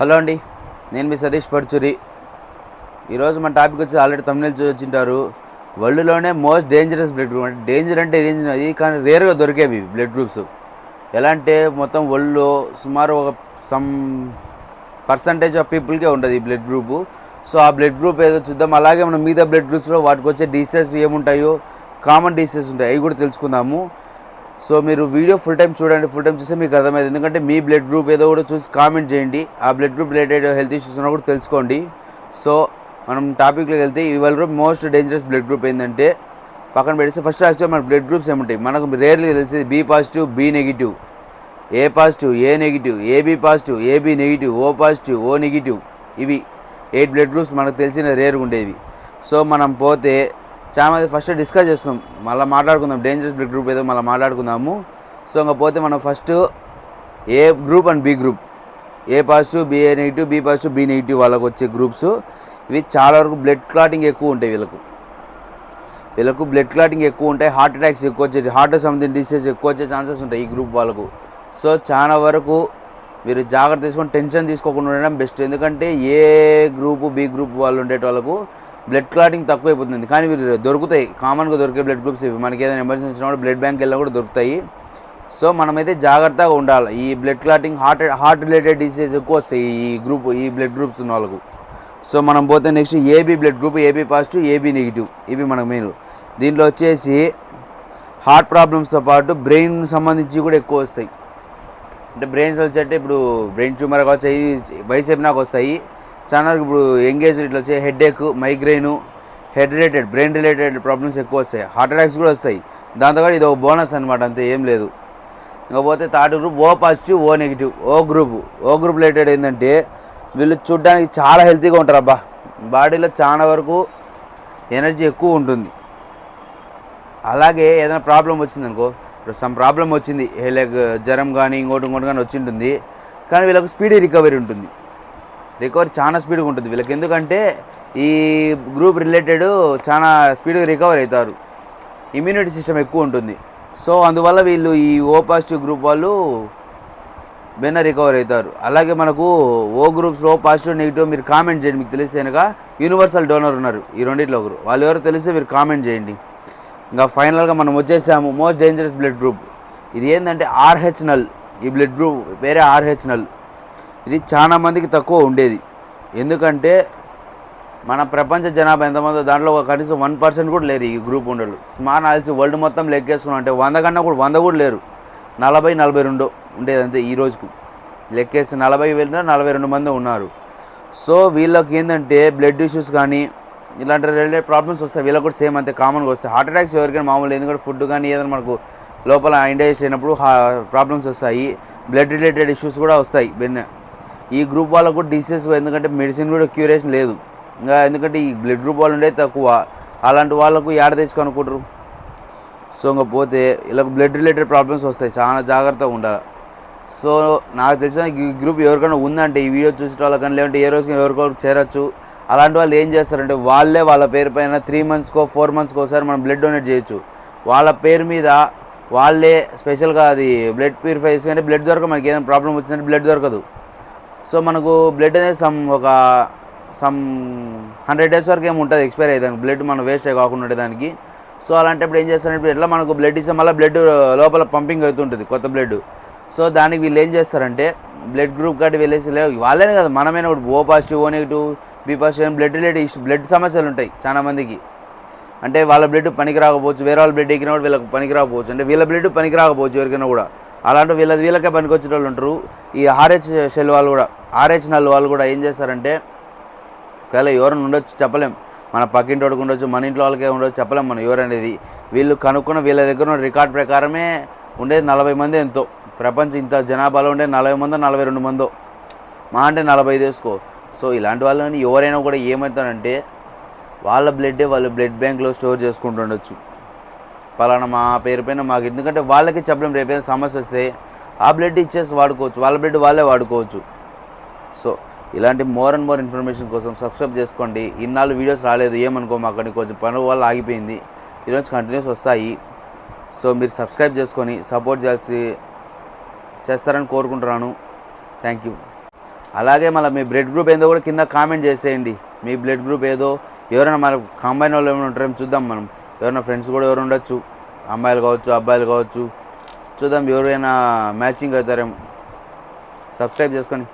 Hello అండి, నేను మీ సతీష్ పర్చూరి. ఈరోజు మన టాపిక్ వచ్చి ఆల్రెడీ తమిళ చూసిచ్చింటారు. వరల్డ్లోనే మోస్ట్ డేంజరస్ బ్లడ్ గ్రూప్. అంటే డేంజర్ అంటే అది కానీ రేర్గా దొరికేవి బ్లడ్ గ్రూప్స్. ఎలా అంటే మొత్తం వరల్డ్లో సుమారు ఒక సమ్ పర్సంటేజ్ ఆఫ్ పీపుల్కే ఉంటుంది ఈ బ్లడ్ గ్రూపు. సో ఆ బ్లడ్ గ్రూప్ ఏదో చూద్దాం. అలాగే మనం మిగతా బ్లడ్ గ్రూప్స్లో వాటికి వచ్చే డిసీజెస్ ఏముంటాయో, కామన్ డిసీజెస్ ఉంటాయి, అవి కూడా తెలుసుకుందాము. సో మీరు వీడియో ఫుల్ టైం చూడండి. ఫుల్ టైం చూస్తే మీకు అర్థమైంది. ఎందుకంటే మీ బ్లడ్ గ్రూప్ ఏదో కూడా చూసి కామెంట్ చేయండి. ఆ blood group related health issues ఉన్నా కూడా తెలుసుకోండి. సో మనం టాపిక్లోకి వెళ్తే ఇవాళ మోస్ట్ డేంజరస్ బ్లడ్ గ్రూప్ ఏంటంటే పక్కన పెడితే ఫస్ట్ యాక్చువల్ మన బ్లడ్ గ్రూప్స్ ఏముంటాయి మనకు రేర్లీ తెలిసేది B positive, B negative, A positive, A negative, AB positive, AB negative, O positive, O negative. ఇవి 8 బ్లడ్ గ్రూప్స్ మనకు తెలిసిన రేర్గా ఉండేవి. సో మనం పోతే చాలా మంది ఫస్ట్ డిస్కస్ చేస్తున్నాం, మళ్ళీ మాట్లాడుకుందాం. డేంజరస్ బ్లడ్ గ్రూప్ ఏదో మళ్ళీ మాట్లాడుకుందాము. సో ఇంకా పోతే మనం first A group and B group, A positive, B negative, B positive, B negative వాళ్ళకు వచ్చే గ్రూప్స్. ఇవి చాలా వరకు బ్లడ్ క్లాటింగ్ ఎక్కువ ఉంటాయి. వీళ్ళకు బ్లడ్ క్లాటింగ్ ఎక్కువ ఉంటాయి. హార్ట్ అటాక్స్ ఎక్కువ వచ్చే, హార్ట్ సంబంధించిన డిసీజ్ ఎక్కువ వచ్చే ఛాన్సెస్ ఉంటాయి ఈ గ్రూప్ వాళ్ళకు. సో చాలా వరకు మీరు జాగ్రత్త తీసుకొని టెన్షన్ తీసుకోకుండా ఉండడం బెస్ట్. ఎందుకంటే ఏ గ్రూపు బి గ్రూప్ వాళ్ళు ఉండేటి వాళ్ళకు బ్లడ్ క్లాటింగ్ తక్కువైపోతుంది. కానీ వీళ్ళు దొరుకుతాయి, కామన్గా దొరికే బ్లడ్ గ్రూప్స్ ఇవి. మనకి ఏదైనా ఎమర్జెన్సీ వచ్చినప్పుడు బ్లడ్ బ్యాంక్ వెళ్ళినా కూడా దొరుకుతాయి. సో మనమైతే జాగ్రత్తగా ఉండాలి. ఈ blood clotting heart related disease ఎక్కువ వస్తాయి ఈ బ్లడ్ గ్రూప్స్ ఉన్న వాళ్ళకు. సో మనం పోతే next AB blood group, AB positive, AB negative. ఇవి మనకు మెయిన్. దీంట్లో వచ్చేసి హార్ట్ ప్రాబ్లమ్స్తో పాటు బ్రెయిన్ సంబంధించి కూడా ఎక్కువ వస్తాయి. అంటే బ్రెయిన్స్ వచ్చేటే ఇప్పుడు బ్రెయిన్ ట్యూమర్ వచ్చాయి, వయసు అయిపోయినాక వస్తాయి. చాలా ఇప్పుడు ఎంగేజ్ ఇట్లా వచ్చే headache, migraine, head related, brain related problems ఎక్కువ వస్తాయి. హార్ట్ అటాక్స్ కూడా వస్తాయి. దాంతోపాటు ఇది ఒక బోనస్ అనమాట, అంతే, ఏం లేదు. ఇంకపోతే third group O positive, O negative. O group related ఏంటంటే వీళ్ళు చూడడానికి చాలా హెల్తీగా ఉంటారు. అబ్బా, బాడీలో చాలా వరకు ఎనర్జీ ఎక్కువ ఉంటుంది. అలాగే ఏదైనా ప్రాబ్లం వచ్చిందనుకో, ఇప్పుడు సమ్ ప్రాబ్లం వచ్చింది, లైక్ జ్వరం కానీ ఇంకోటి కానీ వచ్చి ఉంటుంది. కానీ వీళ్ళకు స్పీడీ రికవరీ ఉంటుంది. రికవరీ చాలా స్పీడ్గా ఉంటుంది వీళ్ళకి. ఎందుకంటే ఈ గ్రూప్ రిలేటెడ్ చాలా స్పీడ్గా రికవర్ అవుతారు. ఇమ్యూనిటీ సిస్టమ్ ఎక్కువ ఉంటుంది. సో అందువల్ల వీళ్ళు ఈ ఓ పాజిటివ్ గ్రూప్ వాళ్ళు బెన్న రికవర్ అవుతారు. అలాగే మనకు ఓ గ్రూప్స్, ఓ పాజిటివ్, నెగిటివ్ మీరు కామెంట్ చేయండి. మీకు తెలిస్తే కనుక యూనివర్సల్ డోనర్ ఉన్నారు ఈ రెండింటిలో ఒకరు, వాళ్ళు ఎవరో తెలిస్తే మీరు కామెంట్ చేయండి. ఇంకా ఫైనల్గా మనం వచ్చేసాము మోస్ట్ డేంజరస్ బ్లడ్ గ్రూప్. ఇది ఏంటంటే RH నల్. ఈ బ్లడ్ గ్రూప్ వేరే RH నల్. ఇది చాలా మందికి తక్కువ ఉండేది. ఎందుకంటే మన ప్రపంచ జనాభా ఎంతమంది, దాంట్లో కనీసం 1% కూడా లేరు ఈ గ్రూప్ ఉండరు. సుమారు నాల్సి వరల్డ్ మొత్తం లెక్కేసుకున్నాం అంటే 100 కన్నా కూడా 100 కూడా లేరు. 40-42 ఉండేది అంతే. ఈ రోజుకు లెక్కేసి 40,042 మంది ఉన్నారు. సో వీళ్ళకి ఏంటంటే బ్లడ్ ఇష్యూస్ కానీ ఇలాంటి రిలేటెడ్ ప్రాబ్లమ్స్ వస్తాయి. వీళ్ళకి కూడా సేమ్ అంతే కామన్గా వస్తాయి. హార్ట్ అటాక్స్ ఎవరికైనా మామూలు, ఎందుకంటే ఫుడ్ కానీ ఏదైనా మనకు లోపల ఇండైజెస్ట్ అయినప్పుడు ప్రాబ్లమ్స్ వస్తాయి. బ్లడ్ రిలేటెడ్ ఇష్యూస్ కూడా వస్తాయి బెన్న. ఈ గ్రూప్ వాళ్ళకు కూడా డిసీజెస్, ఎందుకంటే మెడిసిన్ కూడా క్యూరేషన్ లేదు ఇంకా. ఎందుకంటే ఈ బ్లడ్ గ్రూప్ వాళ్ళు ఉండేది తక్కువ. అలాంటి వాళ్ళకు ఏడ తెచ్చుకొనుకుంటారు. సో ఇంకా పోతే వీళ్ళకి బ్లడ్ రిలేటెడ్ ప్రాబ్లమ్స్ వస్తాయి, చాలా జాగ్రత్తగా ఉండాలి. సో నాకు తెలిసిన ఈ గ్రూప్ ఎవరికైనా ఉందంటే ఈ వీడియో చూసే వాళ్ళకన్నా, లేదంటే ఏ రోజుకి ఎవరికొరకు చేరొచ్చు. అలాంటి వాళ్ళు ఏం చేస్తారంటే వాళ్ళ పేరు పైన 3 మంత్స్కో 4 మంత్స్కో ఒకసారి మనం బ్లడ్ డొనేట్ చేయొచ్చు. వాళ్ళ పేరు మీద వాళ్ళే స్పెషల్గా అది బ్లడ్ ప్యూరిఫై చేసుకుంటే బ్లడ్ దొరకదు. మనకి ఏదైనా ప్రాబ్లం వచ్చిందంటే బ్లడ్ దొరకదు. సో మనకు బ్లడ్ అనేది సమ్ 100 days వరకు ఏమి ఉంటుంది ఎక్స్పైర్ అయ్యేదానికి, బ్లడ్ మనం వేస్ట్ కాకుండా ఉండేదానికి. సో అలాంటప్పుడు ఏం చేస్తారంటే ఎట్లా మనకు బ్లడ్ ఇస్తే మళ్ళీ బ్లడ్ లోపల పంపింగ్ అవుతుంటుంది కొత్త బ్లడ్. సో దానికి వీళ్ళు ఏం చేస్తారంటే బ్లడ్ గ్రూప్ కాటి వెళ్ళేసి, వాళ్ళనే కదా మనమైనా కూడా O positive, O negative, B positive, blood related issue, blood సమస్యలు ఉంటాయి చాలా మందికి. అంటే వాళ్ళ బ్లడ్ పనికి రాకపోవచ్చు, వేరే వాళ్ళ బ్లడ్ ఎక్కినా కూడా వీళ్ళకి పనికి రాకపోవచ్చు, అంటే వీళ్ళ బ్లడ్ పనికి రాకపోవచ్చు ఎవరికైనా కూడా. అలాంటి వీళ్ళకే పనికి వచ్చే వాళ్ళు ఉంటారు. ఈ RH సెల్ వాళ్ళు కూడా, RH నల్ వాళ్ళు కూడా ఏం చేస్తారంటే ఒకవేళ ఎవరైనా ఉండొచ్చు చెప్పలేం, మన పక్కింటి వాడికి ఉండొచ్చు, మన ఇంట్లో వాళ్ళకే ఉండొచ్చు, చెప్పలేం మనం ఎవరనేది. వీళ్ళు కనుక్కున్న వీళ్ళ దగ్గర ఉన్న రికార్డ్ ప్రకారమే ఉండేది 40 మంది ఎంతో. ప్రపంచం ఇంత జనాభాలో ఉండే 40 మందో 42 మందో, మా అంటే 45 వేసుకో. సో ఇలాంటి వాళ్ళని ఎవరైనా కూడా ఏమవుతారంటే వాళ్ళ బ్లడ్డే వాళ్ళు బ్లడ్ బ్యాంక్లో స్టోర్ చేసుకుంటుండొచ్చు. పలానా మా పేరు పైన మాకు, ఎందుకంటే వాళ్ళకి చెప్పలేం రేపేదైనా సమస్య వస్తే ఆ బ్లడ్ ఇచ్చేసి వాడుకోవచ్చు, వాళ్ళ బ్లడ్ వాళ్ళే వాడుకోవచ్చు. సో ఇలాంటి మోర్ అండ్ మోర్ ఇన్ఫర్మేషన్ కోసం సబ్స్క్రైబ్ చేసుకోండి. ఇన్నాళ్ళు వీడియోస్ రాలేదు ఏమనుకో, మాకు కొంచెం పని వల్ల ఆగిపోయింది. ఈరోజు కంటిన్యూస్ వస్తాయి. సో మీరు సబ్స్క్రైబ్ చేసుకొని సపోర్ట్ చేస్తారని కోరుకుంటున్నాను. Thank you. అలాగే మళ్ళీ మీ బ్లడ్ గ్రూప్ ఏదో కూడా కింద కామెంట్ చేసేయండి. మీ బ్లడ్ గ్రూప్ ఏదో ఎవరైనా మన కంబైన్ వాళ్ళు ఏమైనా ఉంటారేమో చూద్దాం. మనం ఎవరైనా ఫ్రెండ్స్ కూడా ఎవరు ఉండొచ్చు, అమ్మాయిలు కావచ్చు అబ్బాయిలు కావచ్చు. చూద్దాం ఎవరైనా మ్యాచింగ్ అవుతారేమో. సబ్స్క్రైబ్ చేసుకోండి.